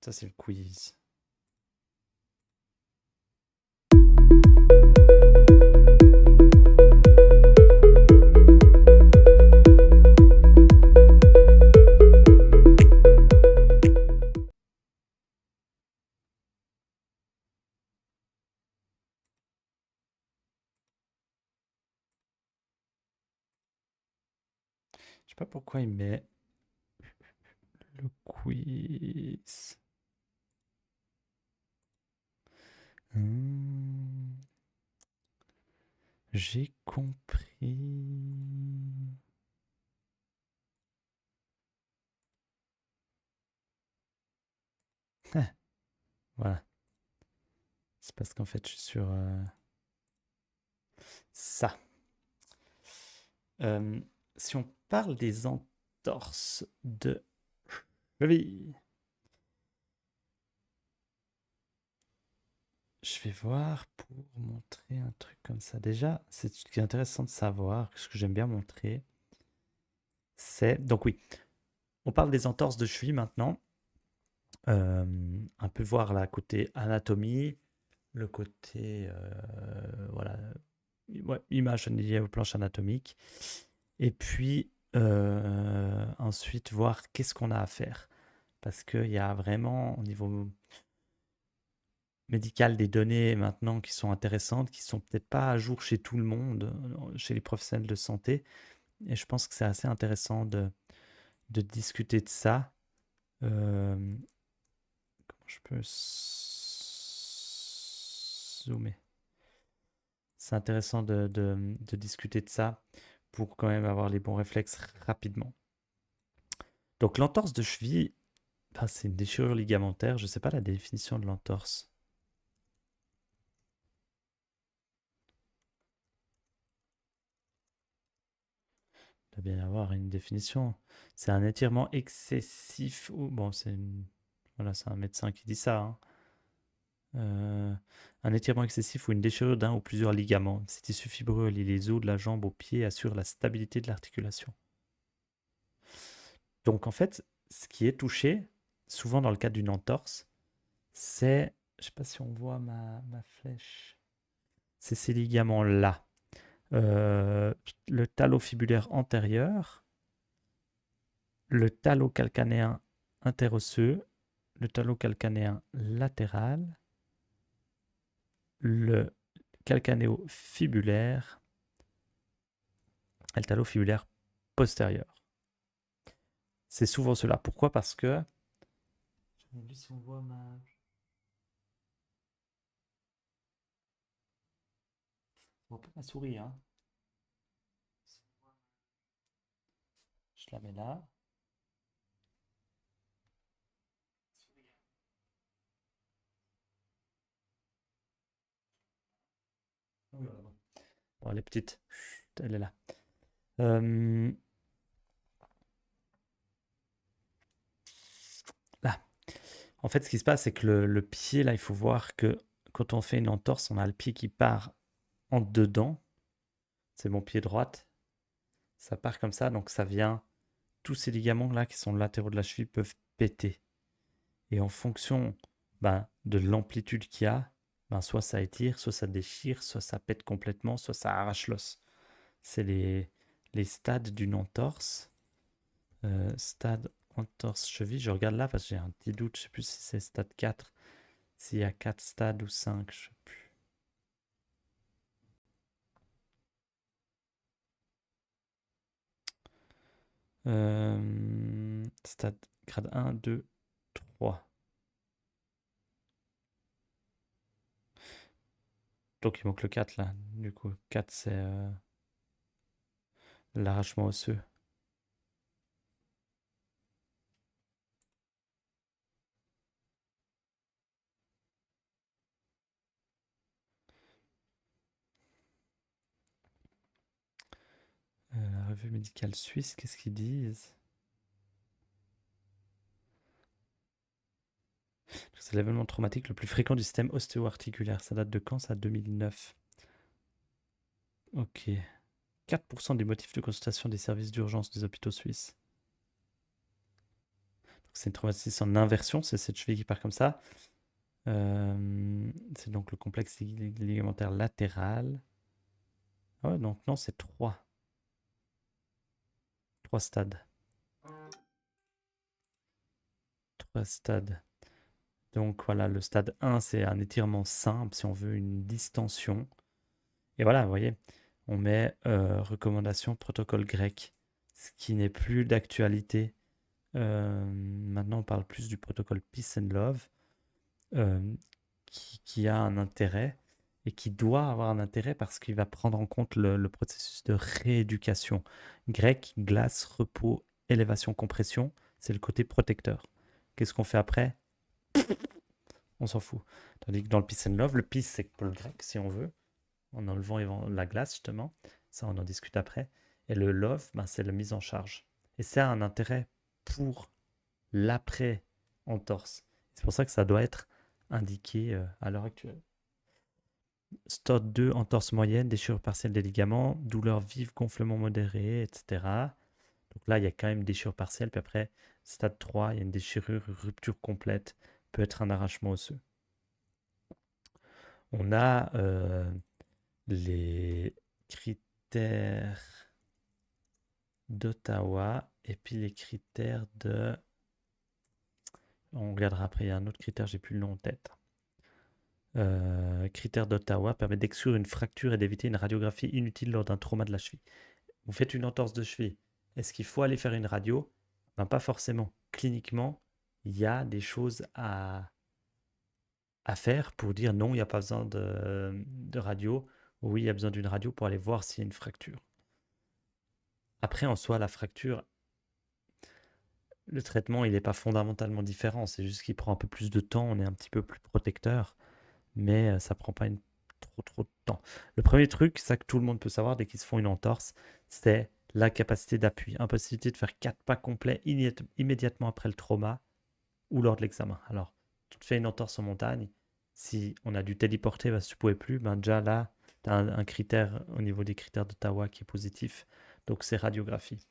Ça, c'est le quiz. Je sais pas pourquoi il met le quiz. Hmm, j'ai compris. Ah, voilà. C'est parce qu'en fait, je suis sur ça. Euh, si on parle des entorses de cheville, je vais voir pour montrer un truc comme ça. Déjà, c'est ce qui est intéressant de savoir, ce que j'aime bien montrer, c'est... Donc oui, on parle des entorses de cheville maintenant. Un peu voir la côté anatomie, le côté voilà, ouais, image liée aux planches anatomiques. Et puis ensuite voir qu'est-ce qu'on a à faire. Parce qu'il y a vraiment au niveau médical des données maintenant qui sont intéressantes, qui sont peut-être pas à jour chez tout le monde, chez les professionnels de santé. Et je pense que c'est assez intéressant de discuter de ça. Comment je peux zoomer? C'est intéressant de discuter de ça pour quand même avoir les bons réflexes rapidement. Donc l'entorse de cheville, ben, c'est une déchirure ligamentaire. Je ne sais pas la définition de l'entorse. Il doit bien y avoir une définition. C'est un étirement excessif. Bon, voilà, c'est un médecin qui dit ça, hein. Un étirement excessif ou une déchirure d'un ou plusieurs ligaments. Ces tissus fibreux relient les os de la jambe au pied et assurent la stabilité de l'articulation. Donc en fait, ce qui est touché, souvent dans le cadre d'une entorse, c'est, je ne sais pas si on voit ma flèche, c'est ces ligaments-là. Le talofibulaire antérieur, le talocalcanéen interosseux, le talocalcanéen latéral, le calcanéo-fibulaire et le talofibulaire postérieur. C'est souvent cela. Pourquoi? Parce que... Je me dis si on voit ma... On voit pas ma souris, hein. Je la mets là. Bon, elle est petite. Elle est là. Là. En fait, ce qui se passe, c'est que le pied, là, il faut voir que quand on fait une entorse, on a le pied qui part en dedans. C'est mon pied droite. Ça part comme ça, donc ça vient. Tous ces ligaments là qui sont latéraux de la cheville peuvent péter. Et en fonction de l'amplitude qu'il y a, soit ça étire, soit ça déchire, soit ça pète complètement, soit ça arrache l'os. C'est les stades d'une entorse. Stade entorse cheville, je regarde là parce que j'ai un petit doute, je ne sais plus si c'est stade 4, s'il y a 4 stades ou 5, je ne sais plus. Stade grade 1, 2, 3. Donc il manque le 4 là. Du coup, 4 c'est l'arrachement osseux. La revue médicale suisse, qu'est-ce qu'ils disent? C'est l'événement traumatique le plus fréquent du système ostéo-articulaire. Ça date de quand? Ça, 2009. Ok. 4% des motifs de consultation des services d'urgence des hôpitaux suisses. c'est une traumatisme en inversion, c'est cette cheville qui part comme ça. C'est donc le complexe ligamentaire latéral. Ah ouais, donc non, c'est 3. 3 stades. 3 stades. Donc voilà, le stade 1, c'est un étirement simple, si on veut une distension. Et voilà, vous voyez, on met recommandation protocole grec, ce qui n'est plus d'actualité. Maintenant, on parle plus du protocole Peace and Love, euh, qui a un intérêt et qui doit avoir un intérêt parce qu'il va prendre en compte le processus de rééducation. Grec, glace, repos, élévation, compression, c'est le côté protecteur. Qu'est-ce qu'on fait après? On s'en fout. Tandis que dans le Peace and Love, le peace, c'est pour le grec, si on veut, en enlevant la glace, justement. Ça, on en discute après. Et le love, ben, c'est la mise en charge. Et ça a un intérêt pour l'après-entorse. C'est pour ça que ça doit être indiqué à l'heure actuelle. Stade 2, entorse moyenne, déchirure partielle des ligaments, douleur vive, gonflement modéré, etc. Donc là, il y a quand même déchirure partielle. Puis après, stade 3, il y a une déchirure, rupture complète, peut être un arrachement osseux. On a les critères d'Ottawa et puis les critères de... On regardera après, il y a un autre critère, j'ai plus le nom en tête. Critère d'Ottawa permet d'exclure une fracture et d'éviter une radiographie inutile lors d'un trauma de la cheville. Vous faites une entorse de cheville. Est-ce qu'il faut aller faire une radio? Ben, pas forcément. Cliniquement, il y a des choses à faire pour dire non, il n'y a pas besoin de radio. Oui, il y a besoin d'une radio pour aller voir s'il y a une fracture. Après, en soi, la fracture, le traitement, il n'est pas fondamentalement différent. C'est juste qu'il prend un peu plus de temps, on est un petit peu plus protecteur, mais ça prend pas trop de temps. Le premier truc, ça que tout le monde peut savoir dès qu'ils se font une entorse, c'est la capacité d'appui. Impossibilité de faire 4 pas complets immédiatement après le trauma ou lors de l'examen. Alors, tu te fais une entorse en montagne, si on a dû téléporter parce que tu ne pouvais plus, ben déjà là, tu as un critère au niveau des critères d'Ottawa qui est positif, donc c'est radiographie.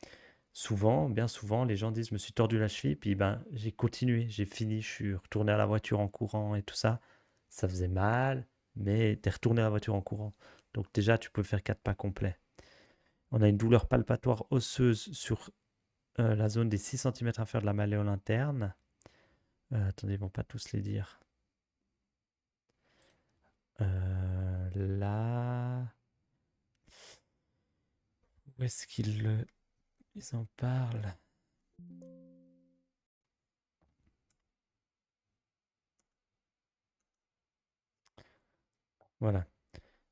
Souvent, bien souvent, les gens disent, je me suis tordu la cheville, puis ben, j'ai continué, j'ai fini, je suis retourné à la voiture en courant et tout ça. Ça faisait mal, mais tu es retourné à la voiture en courant. Donc déjà, tu peux faire 4 pas complets. On a une douleur palpatoire osseuse sur la zone des 6 cm inférieure de la malléole interne. Attendez, ils vont pas tous les dire. Là, où est-ce ils en parlent? Voilà.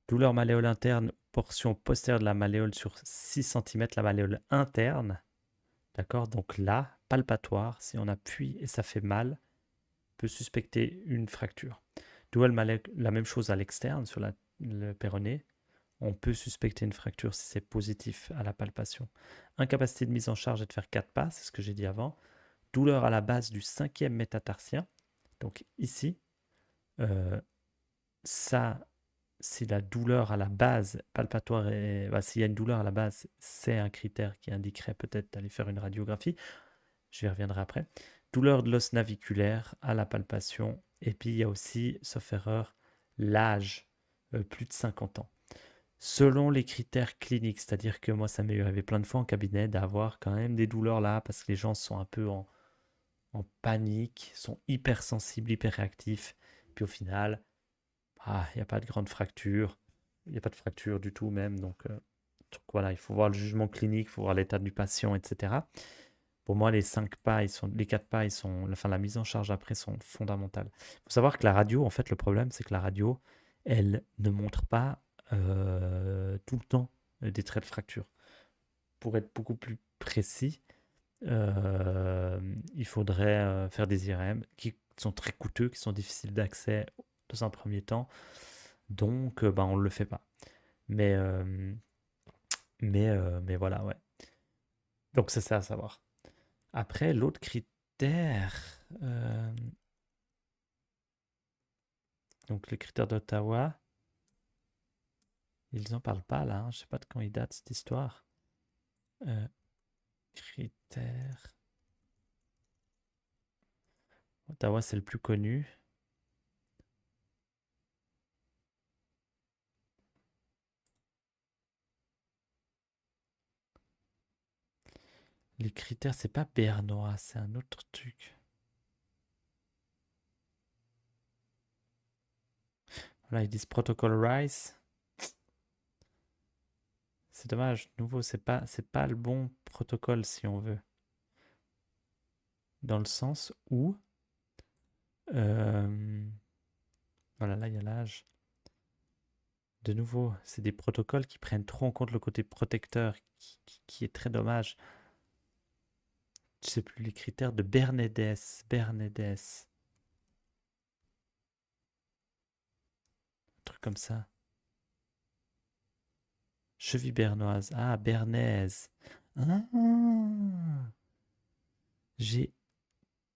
Douleur malléole interne, portion postérieure de la malléole sur 6 cm, la malléole interne. D'accord? Donc là, palpatoire, si on appuie et ça fait mal, on peut suspecter une fracture. La même chose à l'externe, sur le péroné. On peut suspecter une fracture si c'est positif à la palpation. Incapacité de mise en charge et de faire 4 pas, c'est ce que j'ai dit avant. Douleur à la base du 5e métatarsien. Donc ici, ça, si la douleur à la base palpatoire est... Bah, s'il y a une douleur à la base, c'est un critère qui indiquerait peut-être d'aller faire une radiographie. J'y reviendrai après. Douleur de l'os naviculaire à la palpation. Et puis il y a aussi, sauf erreur, l'âge, plus de 50 ans. Selon les critères cliniques, c'est-à-dire que moi, ça m'est arrivé plein de fois en cabinet d'avoir quand même des douleurs là parce que les gens sont un peu en panique, sont hypersensibles, hyper réactifs. Puis au final, il n'y a pas de grande fracture. Il n'y a pas de fracture du tout même. Donc voilà, il faut voir le jugement clinique, il faut voir l'état du patient, etc. Pour moi, les 5 pas, les 4 pas, la mise en charge après sont fondamentales. Il faut savoir que la radio, en fait, le problème, c'est que la radio, elle ne montre pas tout le temps des traits de fracture. Pour être beaucoup plus précis, il faudrait faire des IRM qui sont très coûteux, qui sont difficiles d'accès dans un premier temps. Donc, on ne le fait pas. Mais, mais voilà, ouais. Donc, c'est ça à savoir. Après, l'autre critère, donc les critères d'Ottawa, ils n'en parlent pas là. Je ne sais pas de quand ils datent cette histoire. Critères Ottawa, c'est le plus connu. Les critères, c'est pas bernois, c'est un autre truc. Voilà, ils disent protocol RISE. C'est dommage, nouveau, c'est pas le bon protocole si on veut. Dans le sens où, voilà, là il y a l'âge. De nouveau, c'est des protocoles qui prennent trop en compte le côté protecteur, qui est très dommage. Je sais plus les critères de Bernedes. Un truc comme ça. Cheville bernoise. Ah, bernaise. Ah, j'ai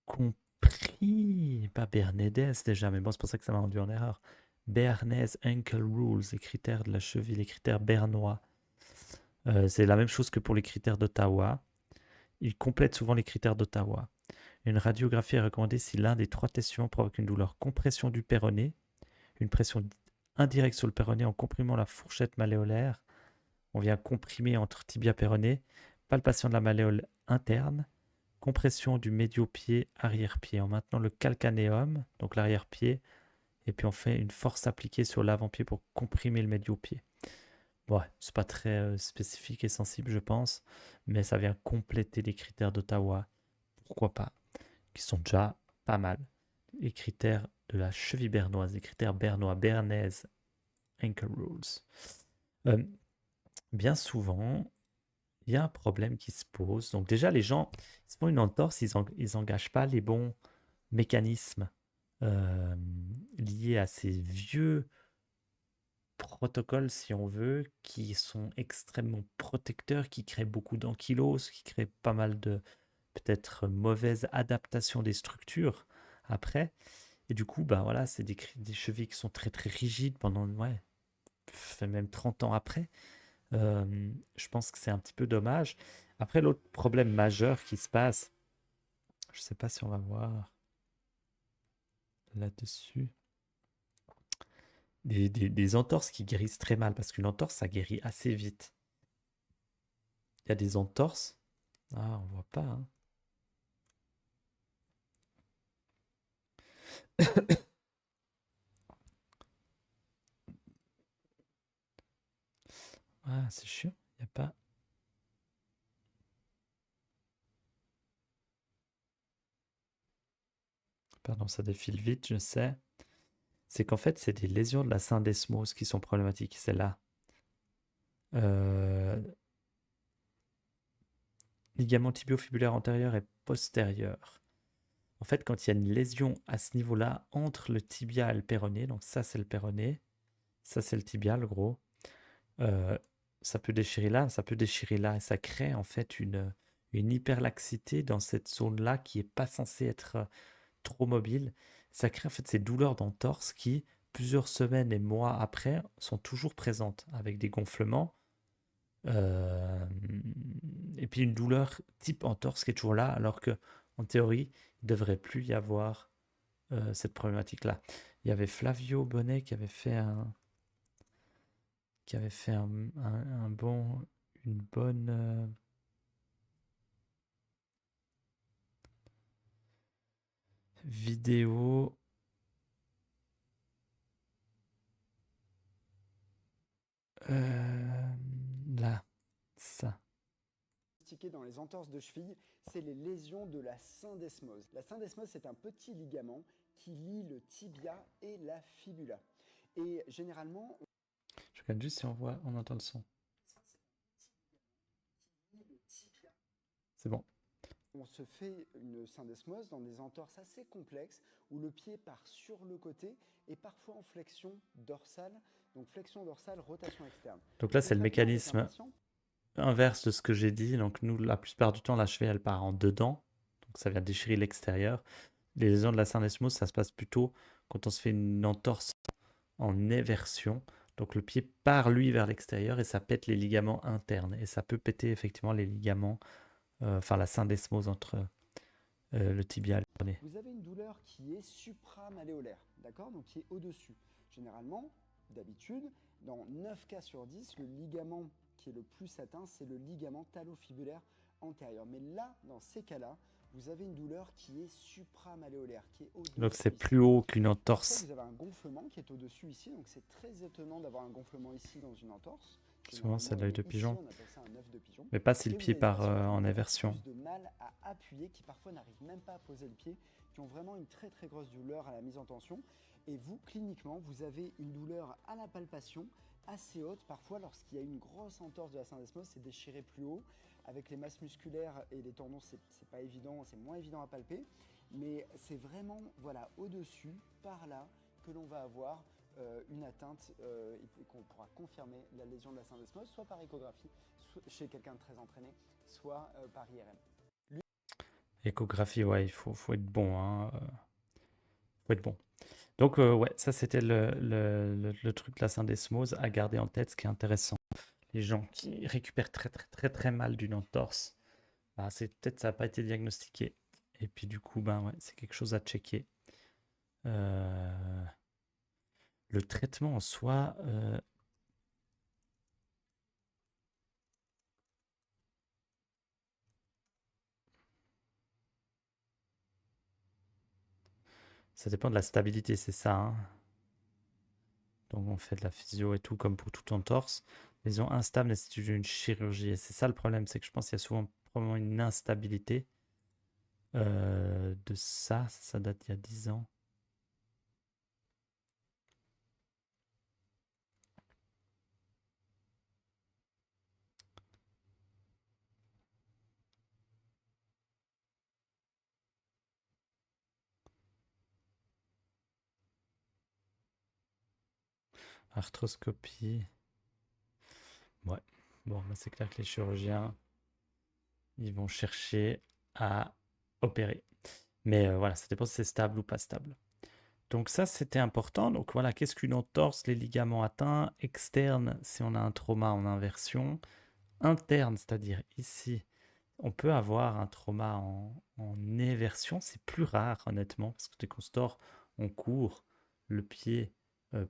compris. Pas Bernedes déjà, mais bon, c'est pour ça que ça m'a rendu en erreur. Bernaise Ankle Rules, les critères de la cheville, les critères bernois. C'est la même chose que pour les critères d'Ottawa. Ils complètent souvent les critères d'Ottawa. Une radiographie est recommandée si l'un des 3 tests suivants provoque une douleur: compression du péroné, une pression indirecte sur le péroné en comprimant la fourchette malléolaire. On vient comprimer entre tibia péroné, palpation de la malléole interne, compression du médio-pied, arrière-pied en maintenant le calcanéum, donc l'arrière-pied, et puis on fait une force appliquée sur l'avant-pied pour comprimer le médio-pied. Ouais, c'est pas très spécifique et sensible, je pense, mais ça vient compléter les critères d'Ottawa. Pourquoi pas? Qui sont déjà pas mal. Les critères de la cheville bernoise, les critères bernois, bernaise, ankle rules. Bien souvent, il y a un problème qui se pose. Donc déjà, les gens, ils se font une entorse, ils n'engagent pas les bons mécanismes liés à ces vieux protocoles, si on veut, qui sont extrêmement protecteurs, qui créent beaucoup d'ankylose, qui créent pas mal de peut-être mauvaise adaptation des structures après. Et du coup, bah voilà, c'est des chevilles qui sont très très rigides pendant, ouais, même 30 ans après. Je pense que c'est un petit peu dommage. Après, l'autre problème majeur qui se passe, je sais pas si on va voir là-dessus, des entorses qui guérissent très mal, parce qu'une entorse, ça guérit assez vite. Il y a des entorses, ah, on voit pas, hein. Ah, c'est chiant, il n'y a pas. Pardon, ça défile vite, je sais. C'est qu'en fait, c'est des lésions de la syndesmose qui sont problématiques. C'est là. Euh, ligament tibiofibulaire antérieur et postérieur. En fait, quand il y a une lésion à ce niveau-là, entre le tibia et le péroné, donc ça c'est le péroné, ça c'est le tibia, le gros, euh, ça peut déchirer là, ça peut déchirer là, et ça crée en fait une hyperlaxité dans cette zone-là qui n'est pas censée être trop mobile. Ça crée en fait ces douleurs d'entorse qui, plusieurs semaines et mois après, sont toujours présentes, avec des gonflements, et puis une douleur type entorse qui est toujours là, alors que en théorie, il ne devrait plus y avoir cette problématique-là. Il y avait Flavio Bonnet qui avait fait une bonne vidéo. Là, ça. Dans les entorses de cheville, c'est les lésions de la syndesmose. La syndesmose, c'est un petit ligament qui lie le tibia et la fibula. Et généralement, Je regarde juste si on entend le son. C'est bon. on se fait une syndesmose dans des entorses assez complexes où le pied part sur le côté et parfois en flexion dorsale. Donc flexion dorsale, rotation externe. Donc là, c'est le Concrètement, avec un mécanisme patient, inverse de ce que j'ai dit. Donc nous, la plupart du temps, la cheville, elle part en dedans. Donc ça vient déchirer l'extérieur. Les lésions de la syndesmose, ça se passe plutôt quand on se fait une entorse en éversion. Donc le pied part, lui, vers l'extérieur et ça pète les ligaments internes. Et ça peut péter effectivement les ligaments, enfin la syndesmose entre le tibia Attendez. vous avez une douleur qui est supramalléolaire, d'accord? Donc qui est au-dessus. Généralement, d'habitude, dans 9 cas sur 10, le ligament qui est le plus atteint, c'est le ligament talofibulaire antérieur. Mais là, dans ces cas-là, vous avez une douleur qui est supramalléolaire, qui est Donc au-dessus c'est ici. plus haut qu'une Parfois, entorse. vous avez un gonflement qui est au-dessus ici, donc c'est très étonnant d'avoir un gonflement ici dans une entorse. Souvent c'est Généralement, l'œil elle de est ici, pigeon. on appelle ça un œuf de pigeon. Mais pas si le Et vous pied avez des part patients qui en vont avoir inversion. plus de mal à appuyer, qui parfois n'arrivent même pas à poser le pied, qui ont vraiment une très très grosse douleur à la mise en tension. Et vous, cliniquement, vous avez une douleur à la palpation assez haute. Parfois, lorsqu'il y a une grosse entorse de la syndesmose, c'est déchiré plus haut. Avec les masses musculaires et les tendons, c'est pas évident, c'est moins évident à palper. Mais c'est vraiment, voilà, au-dessus, par là, que l'on va avoir une atteinte et qu'on pourra confirmer la lésion de la syndesmose, soit par échographie, soit chez quelqu'un de très entraîné, soit par IRM. Échographie, ouais, il faut être bon, hein. Faut être bon. Donc ouais, ça c'était le truc de la syndesmose à garder en tête, ce qui est intéressant. Les gens qui récupèrent très très très très mal d'une entorse, bah, c'est peut-être ça n'a pas été diagnostiqué. Et puis du coup, ben ouais, c'est quelque chose à checker. Le traitement en soi, ça dépend de la stabilité, c'est ça, hein. Donc on fait de la physio et tout, comme pour toute entorse. Lésion instable nécessite une chirurgie. Et c'est ça le problème, c'est que je pense qu'il y a souvent probablement une instabilité de ça. Ça date d'il y a 10 ans. Arthroscopie. Ouais. Bon, là c'est clair que les chirurgiens, ils vont chercher à opérer. Mais voilà, ça dépend si c'est stable ou pas stable. Donc ça, c'était important. Donc voilà, qu'est-ce qu'une entorse? Les ligaments atteints. Externe, si on a un trauma en inversion. Interne, c'est-à-dire ici, on peut avoir un trauma en éversion. C'est plus rare, honnêtement, parce que dès qu'on se tord, on court, le pied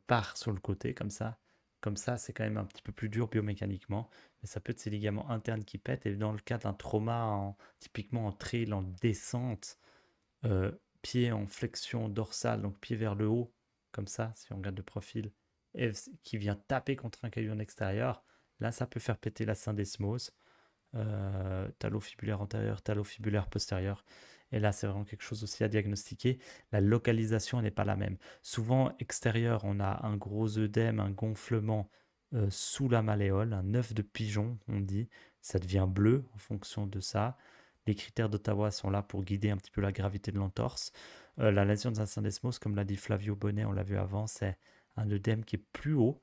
part sur le côté, comme ça. Comme ça, c'est quand même un petit peu plus dur biomécaniquement. Mais ça peut être ces ligaments internes qui pètent. Et dans le cas d'un trauma, typiquement en trail, en descente, pied en flexion dorsale, donc pied vers le haut, comme ça, si on regarde de profil, et qui vient taper contre un caillou en extérieur, là, ça peut faire péter la syndesmose, talofibulaire antérieur, talofibulaire postérieur. Et là, c'est vraiment quelque chose aussi à diagnostiquer. La localisation n'est pas la même. Souvent, extérieur, on a un gros œdème, un gonflement sous la malléole, un œuf de pigeon, on dit. Ça devient bleu en fonction de ça. Les critères d'Ottawa sont là pour guider un petit peu la gravité de l'entorse. La lésion de la syndesmose, comme l'a dit Flavio Bonnet, on l'a vu avant, c'est un œdème qui est plus haut,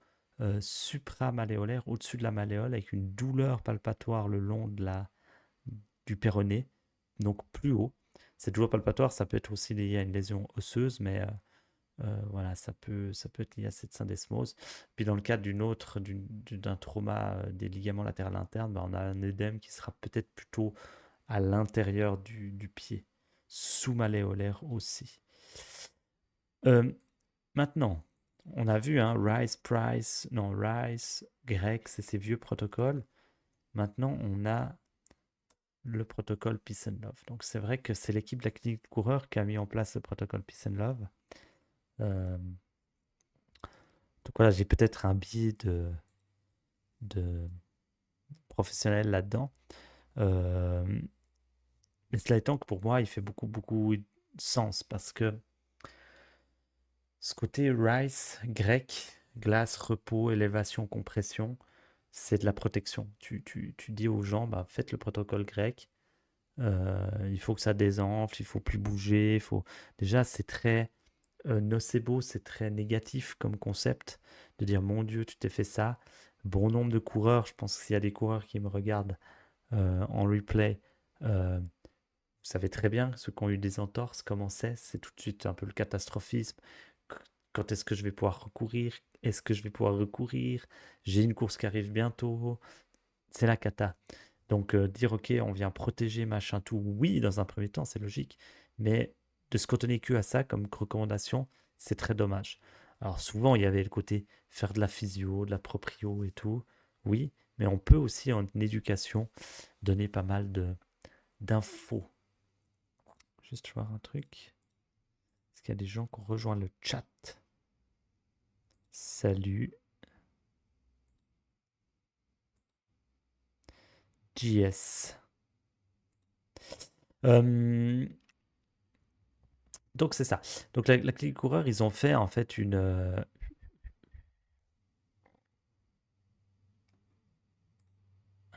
supramalléolaire, au-dessus de la malléole, avec une douleur palpatoire le long du péroné, donc plus haut. Cette douleur palpatoire, ça peut être aussi lié à une lésion osseuse, mais voilà, ça peut être lié à cette syndesmose. Puis dans le cas d'un trauma des ligaments latéraux internes, ben, on a un œdème qui sera peut-être plutôt à l'intérieur du pied, sous-malléolaire aussi. Maintenant, on a vu Rice, Grec, c'est ces vieux protocoles. Maintenant, on a le protocole Peace and Love. Donc c'est vrai que c'est l'équipe de la clinique de coureurs qui a mis en place le protocole Peace and Love. Donc voilà, j'ai peut-être un biais de professionnel là-dedans. Mais cela étant que pour moi, il fait beaucoup, beaucoup de sens parce que ce côté Rice, grec, glace, repos, élévation, compression, c'est de la protection. Tu dis aux gens, bah, faites le protocole grec, il faut que ça désenfle, il faut plus bouger, il faut... Déjà, c'est très nocebo, c'est très négatif comme concept, de dire, mon Dieu, tu t'es fait ça. Bon nombre de coureurs, je pense qu'il y a des coureurs qui me regardent en replay, vous savez très bien, ceux qui ont eu des entorses, comment c'est tout de suite un peu le catastrophisme. Quand est-ce que je vais pouvoir recourir? Est-ce que je vais pouvoir recourir? J'ai une course qui arrive bientôt. C'est la cata. Donc dire ok, on vient protéger machin tout, oui, dans un premier temps, c'est logique, mais de se cotonner que à ça comme recommandation, c'est très dommage. Alors souvent, il y avait le côté faire de la physio, de la proprio et tout, oui, mais on peut aussi en éducation donner pas mal d'infos. Juste voir un truc. Est-ce qu'il y a des gens qui ont rejoint le chat? Salut. JS. Donc c'est ça. Donc la clinique coureur, ils ont fait en fait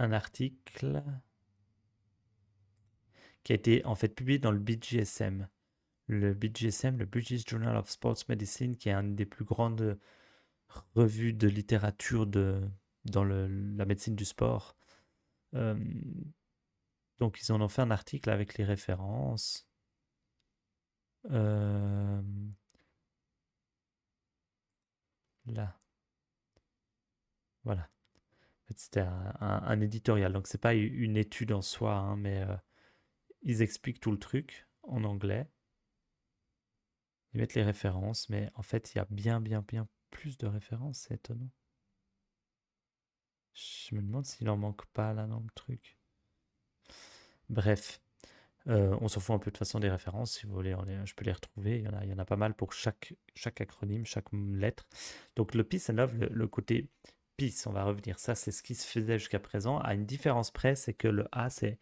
un article qui a été en fait publié dans le BJSM. Le BJSM, le British Journal of Sports Medicine, qui est une des plus grandes revues de littérature dans la médecine du sport. Euh, donc ils en ont fait un article avec les références. Là, voilà. En fait, c'était un éditorial, donc c'est pas une étude en soi, hein, mais ils expliquent tout le truc en anglais. Ils mettent les références, mais en fait, il y a bien plus de références, c'est étonnant. Je me demande s'il en manque pas là dans le truc. Bref, on s'en fout un peu de toute façon des références, si vous voulez, je peux les retrouver. Il y en a pas mal pour chaque acronyme, chaque lettre. Donc le peace and love, le côté peace, on va revenir. Ça, c'est ce qui se faisait jusqu'à présent. À une différence près, c'est que le A, c'est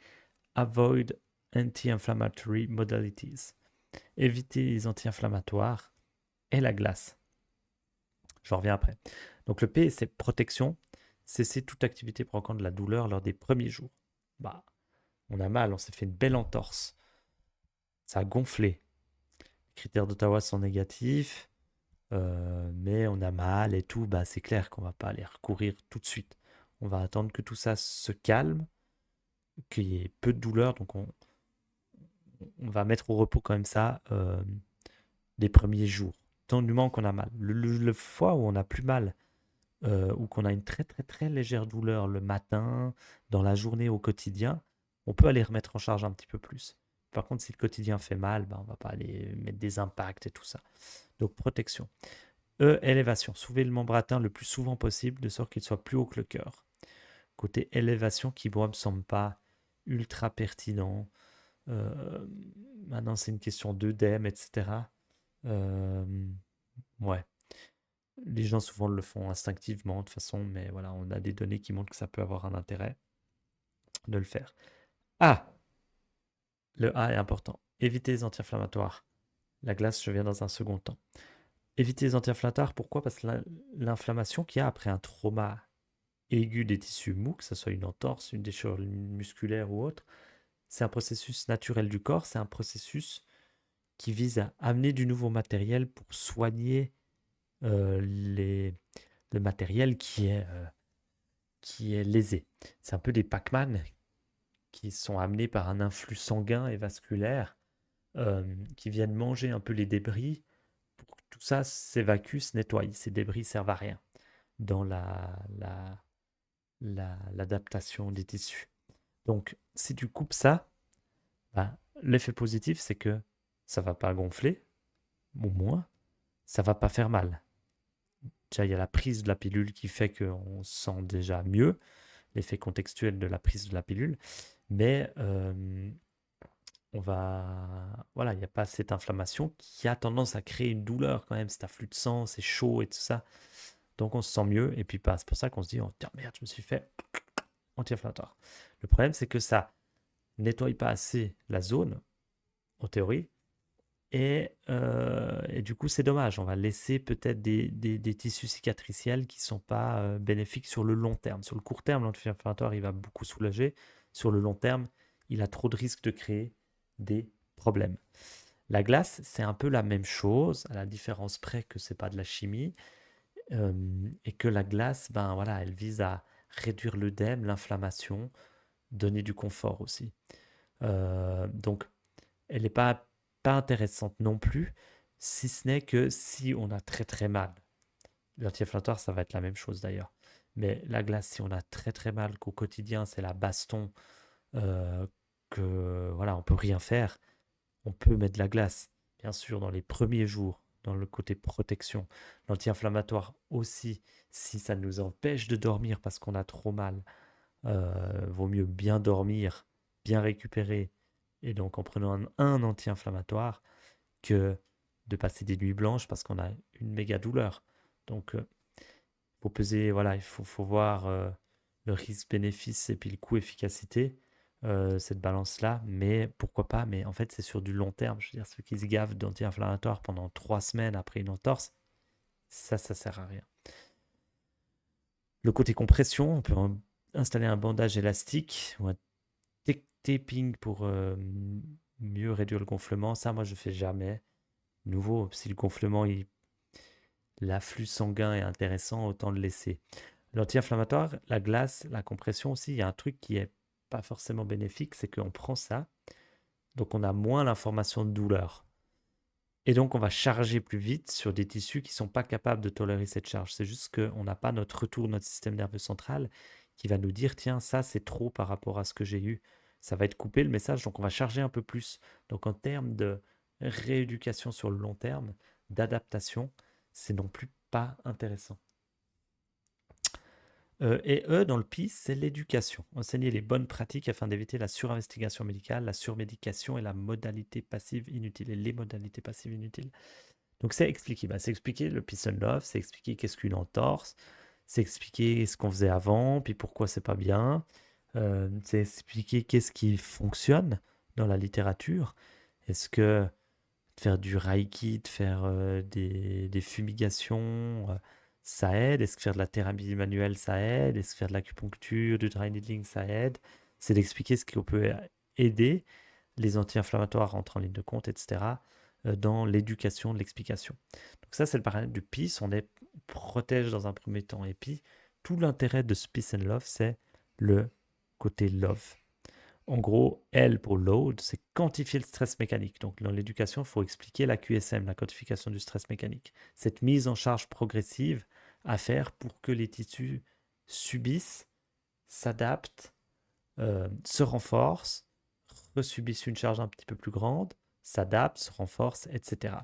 avoid anti-inflammatory modalities. Éviter les anti-inflammatoires et la glace. J'en reviens après. Donc le P, c'est protection. Cesser toute activité provoquant de la douleur lors des premiers jours. Bah, on a mal, on s'est fait une belle entorse. Ça a gonflé. Les critères d'Ottawa sont négatifs, mais on a mal et tout. Bah, c'est clair qu'on va pas aller recourir tout de suite. On va attendre que tout ça se calme, qu'il y ait peu de douleur. Donc on va mettre au repos quand même ça les premiers jours. Tant du moment qu'on a mal. Le fois où on a plus mal, ou qu'on a une très légère douleur le matin, dans la journée, au quotidien, on peut aller remettre en charge un petit peu plus. Par contre, si le quotidien fait mal, on ne va pas aller mettre des impacts et tout ça. Donc protection. Élévation. Soulevez le membre atteint le plus souvent possible, de sorte qu'il soit plus haut que le cœur. Côté élévation, qui moi me semble pas ultra pertinent. Maintenant, c'est une question d'œdème, etc. Ouais. Les gens souvent le font instinctivement de toute façon, mais voilà, on a des données qui montrent que ça peut avoir un intérêt de le faire. Ah, le A est important. Éviter les anti-inflammatoires. La glace, je viens dans un second temps. Éviter les anti-inflammatoires, pourquoi? Parce que l'inflammation qu'il y a après un trauma aigu des tissus mous, que ce soit une entorse, une déchirure musculaire ou autre, c'est un processus naturel du corps, c'est un processus qui vise à amener du nouveau matériel pour soigner le matériel qui est lésé. C'est un peu des Pac-Man qui sont amenés par un influx sanguin et vasculaire qui viennent manger un peu les débris pour que tout ça s'évacue, se nettoie. Ces débris servent à rien dans l'adaptation des tissus. Donc, si tu coupes ça, ben, l'effet positif, c'est que ça va pas gonfler, au moins, ça va pas faire mal. Déjà, il y a la prise de la pilule qui fait qu'on se sent déjà mieux, l'effet contextuel de la prise de la pilule, mais voilà, il n'y a pas cette inflammation qui a tendance à créer une douleur quand même, cet afflux de sang, c'est chaud et tout ça. Donc on se sent mieux, et puis bah, c'est pour ça qu'on se dit, oh merde, je me suis fait anti-inflammatoire. Le problème, c'est que ça nettoie pas assez la zone, en théorie, et du coup, c'est dommage. On va laisser peut-être des tissus cicatriciels qui ne sont pas bénéfiques sur le long terme. Sur le court terme, l'anti-inflammatoire, il va beaucoup soulager. Sur le long terme, il a trop de risques de créer des problèmes. La glace, c'est un peu la même chose, à la différence près que c'est pas de la chimie, et que la glace, ben voilà, elle vise à réduire l'œdème, l'inflammation, donner du confort aussi. Donc, elle n'est pas intéressante non plus, si ce n'est que si on a très mal. L'anti-inflammatoire, ça va être la même chose d'ailleurs. Mais la glace, si on a très mal, qu'au quotidien, c'est la baston, que voilà, on peut rien faire, on peut mettre de la glace. bien sûr, dans les premiers jours, dans le côté protection. L'anti-inflammatoire aussi, si ça nous empêche de dormir parce qu'on a trop mal, vaut mieux bien dormir, bien récupérer, et donc en prenant un anti-inflammatoire, que de passer des nuits blanches parce qu'on a une méga douleur. Donc, faut peser, voilà, faut voir le risque-bénéfice et puis le coût-efficacité, cette balance-là. Mais pourquoi pas? Mais en fait, c'est sur du long terme. Je veux dire, ceux qui se gavent d'anti-inflammatoires pendant 3 semaines après une entorse, ça sert à rien. Le côté compression, on peut installer un bandage élastique ou un taping pour mieux réduire le gonflement. Ça, moi, je fais jamais. Nouveau, si le gonflement, l'afflux sanguin est intéressant, autant le laisser. L'anti-inflammatoire, la glace, la compression aussi, il y a un truc qui est pas forcément bénéfique, c'est qu'on prend ça, donc on a moins l'information de douleur. Et donc on va charger plus vite sur des tissus qui ne sont pas capables de tolérer cette charge. C'est juste qu'on n'a pas notre retour, notre système nerveux central qui va nous dire, tiens, ça c'est trop par rapport à ce que j'ai eu. Ça va être coupé le message, donc on va charger un peu plus. Donc en termes de rééducation sur le long terme, d'adaptation, c'est non plus pas intéressant. Et dans le PI, c'est l'éducation. Enseigner les bonnes pratiques afin d'éviter la surinvestigation médicale, la surmédication et la modalité passive inutile. Et les modalités passives inutiles. Donc, c'est expliquer. C'est expliquer le Peace and Love, c'est expliquer qu'est-ce qu'une entorse, c'est expliquer ce qu'on faisait avant, puis pourquoi c'est pas bien. C'est expliquer qu'est-ce qui fonctionne dans la littérature. Est-ce que de faire du reiki, de faire des fumigations, ça aide. Est-ce que faire de la thérapie manuelle, ça aide? Est-ce que faire de l'acupuncture, du dry needling, ça aide? C'est d'expliquer ce qui peut aider. Les anti-inflammatoires rentrent en ligne de compte, etc., dans l'éducation de l'explication. Donc ça, c'est le paramètre du peace. On les protège dans un premier temps. Et puis, tout l'intérêt de ce peace and love, c'est le côté love. En gros, L pour load, c'est quantifier le stress mécanique. Donc, dans l'éducation, il faut expliquer la QSM, la quantification du stress mécanique. Cette mise en charge progressive à faire pour que les tissus subissent, s'adaptent, se renforcent, resubissent une charge un petit peu plus grande, s'adaptent, se renforcent, etc.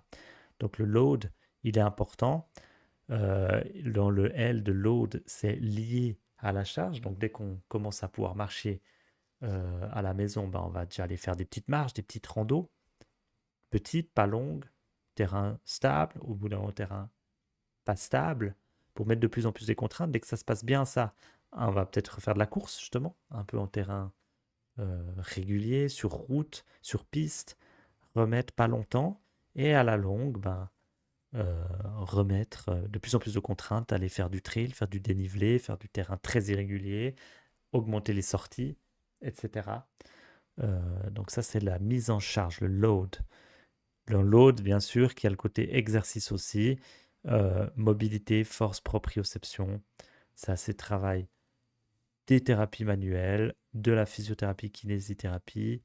Donc, le load, il est important. Dans le L de load, c'est lié à la charge. Donc, dès qu'on commence à pouvoir marcher à la maison, on va déjà aller faire des petites marches, des petites randos, petites, pas longues, terrain stable, au bout d'un moment, terrain pas stable, pour mettre de plus en plus des contraintes. Dès que ça se passe bien, ça, on va peut-être faire de la course, justement, un peu en terrain régulier, sur route, sur piste, remettre pas longtemps, et à la longue, remettre de plus en plus de contraintes, aller faire du trail, faire du dénivelé, faire du terrain très irrégulier, augmenter les sorties, etc. Donc ça, c'est la mise en charge, le load. Le load, bien sûr, qui a le côté exercice aussi, mobilité, force, proprioception. Ça, c'est travail des thérapies manuelles, de la physiothérapie, kinésithérapie,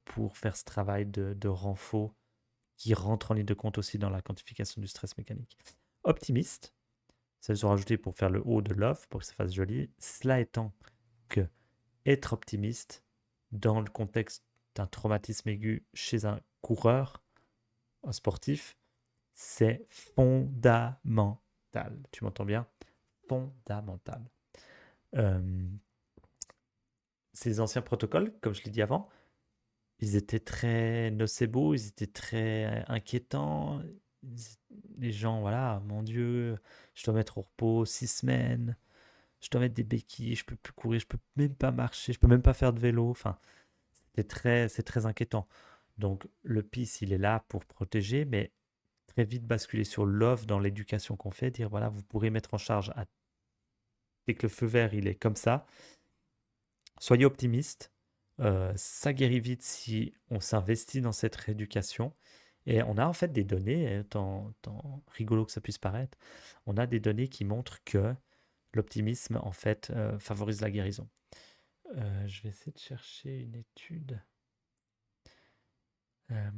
pour faire ce travail de renfort qui rentre en ligne de compte aussi dans la quantification du stress mécanique. Optimiste, ça ils ont rajouté pour faire le haut de love, pour que ça fasse joli. Cela étant que être optimiste dans le contexte d'un traumatisme aigu chez un coureur, un sportif, c'est fondamental. Tu m'entends bien? Fondamental. Euh, Ces anciens protocoles, comme je l'ai dit avant, ils étaient très nocebo, ils étaient très inquiétants. Les gens, voilà, mon Dieu, je dois mettre au repos 6 semaines, je dois mettre des béquilles, je peux plus courir, je peux même pas marcher, je peux même pas faire de vélo. Enfin, c'est très inquiétant. Donc le PIS, il est là pour protéger, mais très vite basculer sur l'offre dans l'éducation qu'on fait, dire voilà, vous pourrez mettre en charge dès que le feu vert, il est comme ça. Soyez optimiste. Ça guérit vite si on s'investit dans cette rééducation. Et on a en fait des données, tant rigolo que ça puisse paraître, on a des données qui montrent que l'optimisme, en fait, favorise la guérison. Je vais essayer de chercher une étude. Euh,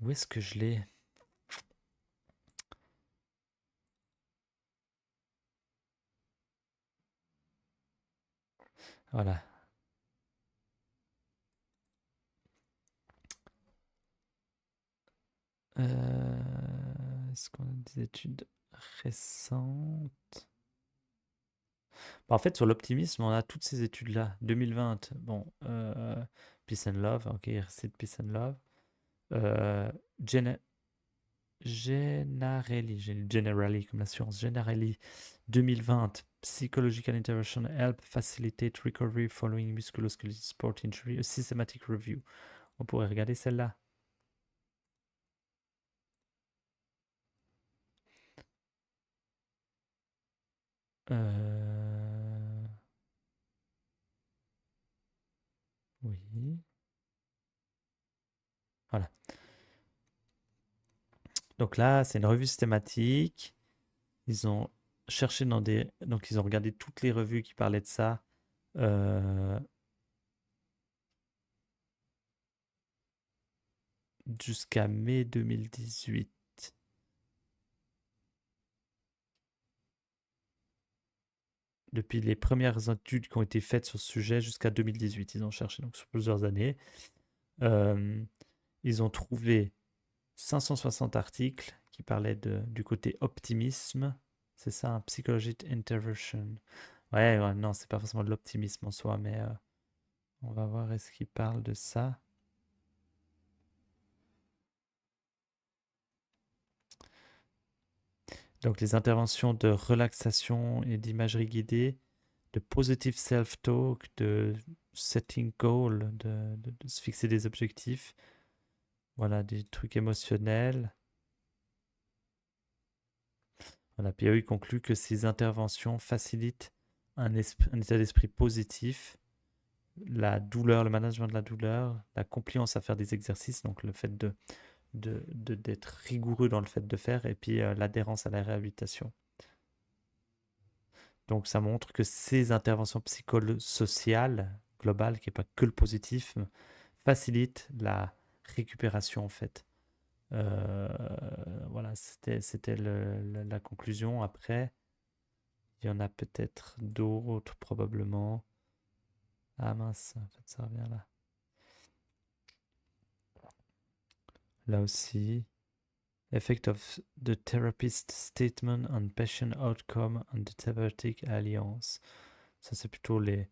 Où est-ce que je l'ai? Voilà. Est-ce qu'on a des études récentes? Bah, en fait, sur l'optimisme, on a toutes ces études-là. 2020, bon, Peace and Love, ok, RC de Peace and Love. Gene- Generally, comme la science, Generally, 2020, Psychological Intervention Help Facilitate Recovery Following Musculoskeletal Sport Injury, a Systematic Review. On pourrait regarder celle-là. Oui. Voilà. Donc là, c'est une revue systématique. Ils ont cherché dans des... Donc ils ont regardé toutes les revues qui parlaient de ça. Jusqu'à mai 2018. Depuis les premières études qui ont été faites sur ce sujet jusqu'à 2018. Ils ont cherché donc sur plusieurs années. Ils ont trouvé 560 articles qui parlaient du côté optimisme. C'est ça, un psychological intervention. Ouais, non, c'est pas forcément de l'optimisme en soi, mais on va voir est-ce qu'ils parlent de ça. Donc les interventions de relaxation et d'imagerie guidée, de positive self-talk, de setting goal, de se fixer des objectifs, voilà, des trucs émotionnels. Voilà, puis eux, ils concluent que ces interventions facilitent un état d'esprit positif, la douleur, le management de la douleur, la compliance à faire des exercices, donc le fait d'être rigoureux dans le fait de faire, et puis l'adhérence à la réhabilitation. Donc ça montre que ces interventions psychosociales globales, qui n'est pas que le positif, facilitent la récupération en fait. Voilà, c'était la conclusion. Après, il y en a peut-être d'autres probablement. Ah mince, en fait, ça revient là. Là aussi. Effect of the therapist statement on patient outcome and the therapeutic alliance. Ça, c'est plutôt le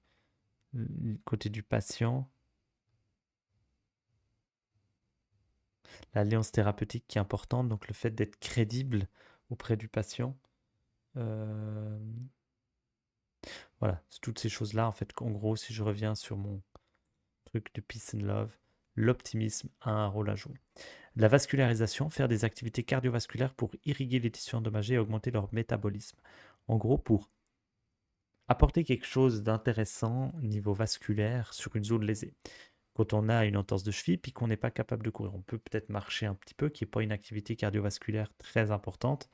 côté du patient. L'alliance thérapeutique qui est importante, donc le fait d'être crédible auprès du patient. Voilà, c'est toutes ces choses-là, en fait, qu'en gros, si je reviens sur mon truc de peace and love, l'optimisme a un rôle à jouer. La vascularisation, faire des activités cardiovasculaires pour irriguer les tissus endommagés et augmenter leur métabolisme. En gros, pour apporter quelque chose d'intéressant au niveau vasculaire sur une zone lésée. Quand on a une entorse de cheville puis qu'on n'est pas capable de courir, on peut peut-être marcher un petit peu, qui n'est pas une activité cardiovasculaire très importante,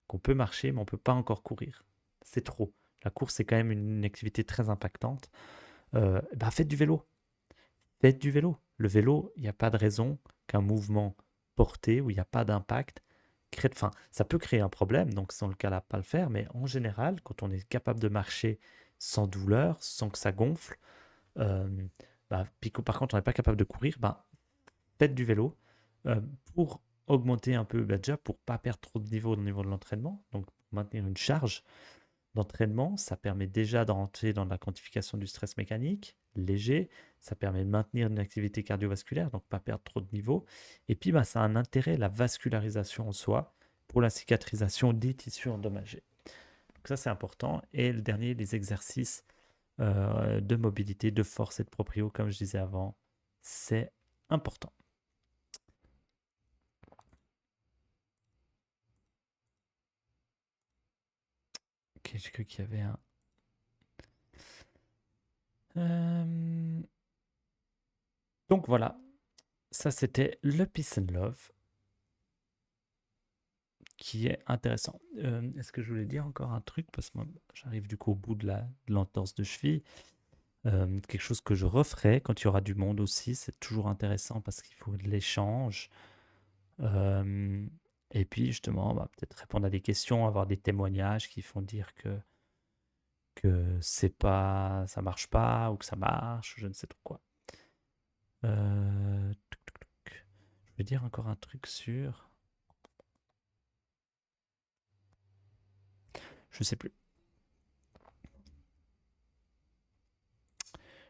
qu'on peut marcher mais on ne peut pas encore courir. C'est trop. La course, c'est quand même une activité très impactante. Faites du vélo. Faites du vélo. Le vélo, il n'y a pas de raison qu'un mouvement porté où il n'y a pas d'impact crée. Enfin, ça peut créer un problème, donc dans le cas là, pas le faire, mais en général, quand on est capable de marcher sans douleur, sans que ça gonfle, euh, puis par contre on n'est pas capable de courir, faites du vélo euh, pour augmenter un peu, déjà pour pas perdre trop de niveau au niveau de l'entraînement, donc pour maintenir une charge d'entraînement, ça permet déjà d'entrer dans la quantification du stress mécanique, léger, ça permet de maintenir une activité cardiovasculaire, donc pas perdre trop de niveau, et puis ça a un intérêt, la vascularisation en soi, pour la cicatrisation des tissus endommagés. Donc ça c'est important, et le dernier, les exercices de mobilité, de force et de proprio, comme je disais avant, c'est important. Ok, j'ai cru qu'il y avait un... Donc voilà, ça c'était le Peace and Love, qui est intéressant. Est-ce que je voulais dire encore un truc? Parce que moi, j'arrive du coup au bout de l'entorse de cheville. Quelque chose que je referai quand il y aura du monde aussi. C'est toujours intéressant parce qu'il faut de l'échange. Et puis justement, peut-être répondre à des questions, avoir des témoignages qui font dire que c'est pas, ça marche pas ou que ça marche, je ne sais trop quoi. Je vais dire encore un truc sur... Je sais plus.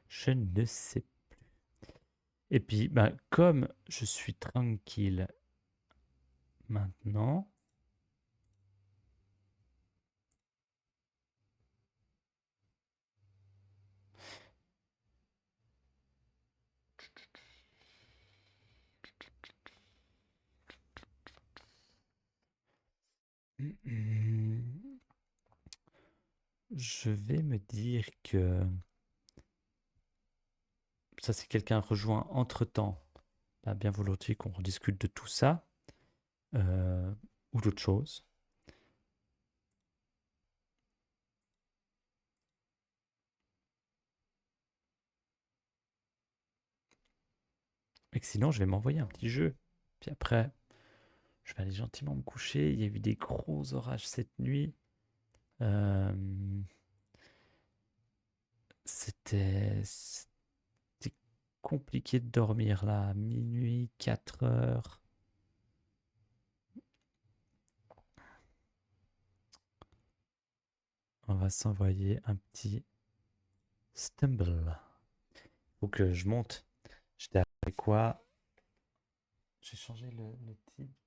Je ne sais plus. Et puis, ben, comme je suis tranquille maintenant, je vais me dire que ça, si quelqu'un rejoint entre-temps, bah, bien volontiers qu'on rediscute de tout ça ou d'autres choses. Et que sinon, je vais m'envoyer un petit jeu. Puis après, je vais aller gentiment me coucher. Il y a eu des gros orages cette nuit. C'était compliqué de dormir là. Minuit, 4 heures. On va s'envoyer un petit stumble. Faut que je monte. J'étais avec quoi? J'ai changé le type.